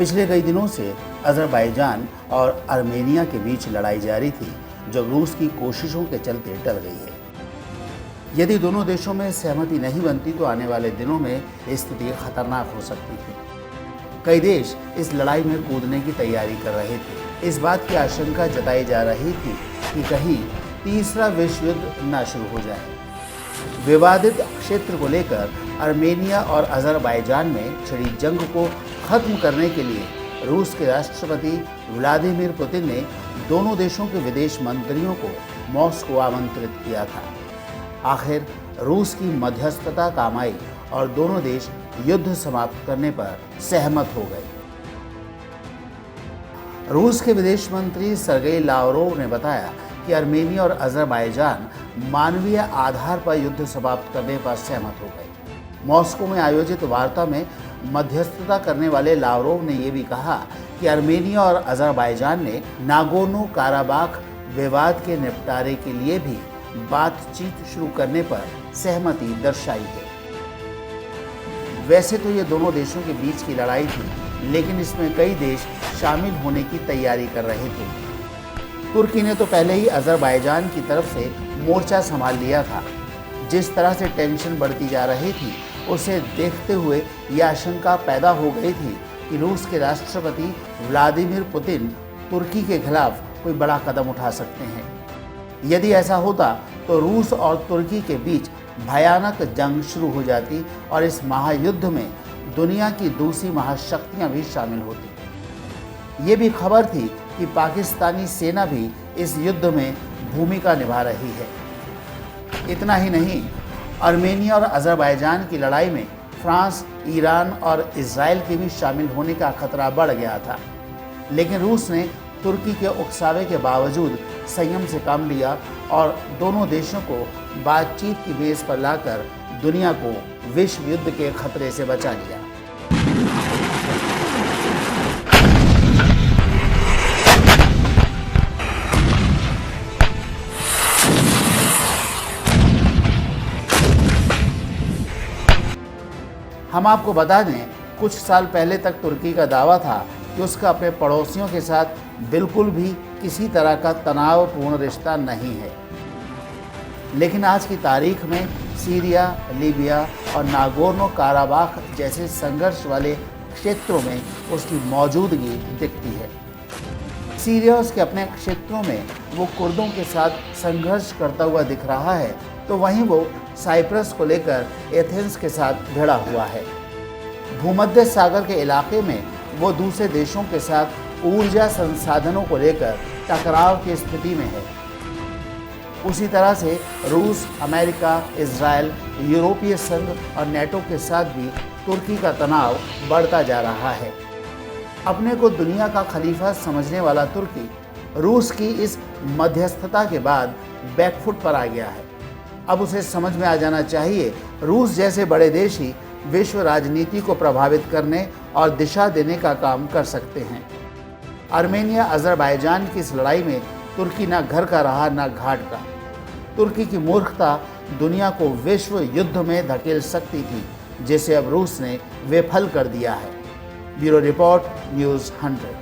पिछले कई दिनों से अज़रबैजान और आर्मेनिया के बीच लड़ाई जारी थी, जो रूस की कोशिशों के चलते टल गई है। यदि दोनों देशों में सहमति नहीं बनती तो आने वाले दिनों में स्थिति खतरनाक हो सकती थी। कई देश इस लड़ाई में कूदने की तैयारी कर रहे थे। इस बात की आशंका जताई जा रही थी कि कहीं तीसरा विश्व युद्ध न शुरू हो जाए। विवादित क्षेत्र को लेकर आर्मेनिया और अज़रबैजान में छिड़ी जंग को खत्म करने के लिए रूस के राष्ट्रपति व्लादिमीर पुतिन ने दोनों देशों के विदेश मंत्रियों को मॉस्को आमंत्रित किया था। आखिर रूस की मध्यस्थता काम आई और दोनों देश युद्ध समाप्त करने पर सहमत हो गए। रूस के विदेश मंत्री सर्गेई लावरोव ने बताया कि आर्मेनिया और अज़रबैजान मानवीय आधार पर युद्ध समाप्त करने पर सहमत हो गए। मॉस्को में आयोजित वार्ता में मध्यस्थता करने वाले लावरोव ने यह भी कहा कि आर्मेनिया और अज़रबैजान ने नागोर्नो काराबाख विवाद के निपटारे के लिए भी बातचीत शुरू करने पर सहमति दर्शाई है। वैसे तो ये दोनों देशों के बीच की लड़ाई थी, लेकिन इसमें कई देश शामिल होने की तैयारी कर रहे थे। तुर्की ने तो पहले ही अज़रबैजान की तरफ से मोर्चा संभाल लिया था। जिस तरह से टेंशन बढ़ती जा रही थी, उसे देखते हुए यह आशंका पैदा हो गई थी कि रूस के राष्ट्रपति व्लादिमीर पुतिन तुर्की के खिलाफ कोई बड़ा कदम उठा सकते हैं। यदि ऐसा होता तो रूस और तुर्की के बीच भयानक जंग शुरू हो जाती और इस महायुद्ध में दुनिया की दूसरी महाशक्तियां भी शामिल होती। ये भी खबर थी कि पाकिस्तानी सेना भी इस युद्ध में भूमिका निभा रही है। इतना ही नहीं, आर्मेनिया और अज़रबैजान की लड़ाई में फ्रांस, ईरान और इजराइल के भी शामिल होने का खतरा बढ़ गया था। लेकिन रूस ने तुर्की के उकसावे के बावजूद संयम से काम लिया और दोनों देशों को बातचीत की बेस पर लाकर दुनिया को विश्व युद्ध के खतरे से बचा लिया। हम आपको बता दें, कुछ साल पहले तक तुर्की का दावा था कि उसका अपने पड़ोसियों के साथ बिल्कुल भी किसी तरह का तनावपूर्ण रिश्ता नहीं है। लेकिन आज की तारीख में सीरिया, लीबिया और नागोर्नो काराबाख जैसे संघर्ष वाले क्षेत्रों में उसकी मौजूदगी दिखती है। सीरिया उसके अपने क्षेत्रों में वो कुर्दों के साथ संघर्ष करता हुआ दिख रहा है, तो वहीं वो साइप्रस को लेकर एथेंस के साथ भिड़ा हुआ है। भूमध्य सागर के इलाके में वो दूसरे देशों के साथ ऊर्जा संसाधनों को लेकर टकराव की स्थिति में है। उसी तरह से रूस, अमेरिका, इजराइल, यूरोपीय संघ और नेटो के साथ भी तुर्की का तनाव बढ़ता जा रहा है। अपने को दुनिया का खलीफा समझने वाला तुर्की रूस की इस मध्यस्थता के बाद बैकफुट पर आ गया है। अब उसे समझ में आ जाना चाहिए, रूस जैसे बड़े देश ही विश्व राजनीति को प्रभावित करने और दिशा देने का काम कर सकते हैं। आर्मेनिया अज़रबैजान की इस लड़ाई में तुर्की ना घर का रहा ना घाट का। तुर्की की मूर्खता दुनिया को विश्व युद्ध में धकेल सकती थी, जिसे अब रूस ने विफल कर दिया है। Bureau report, news 100।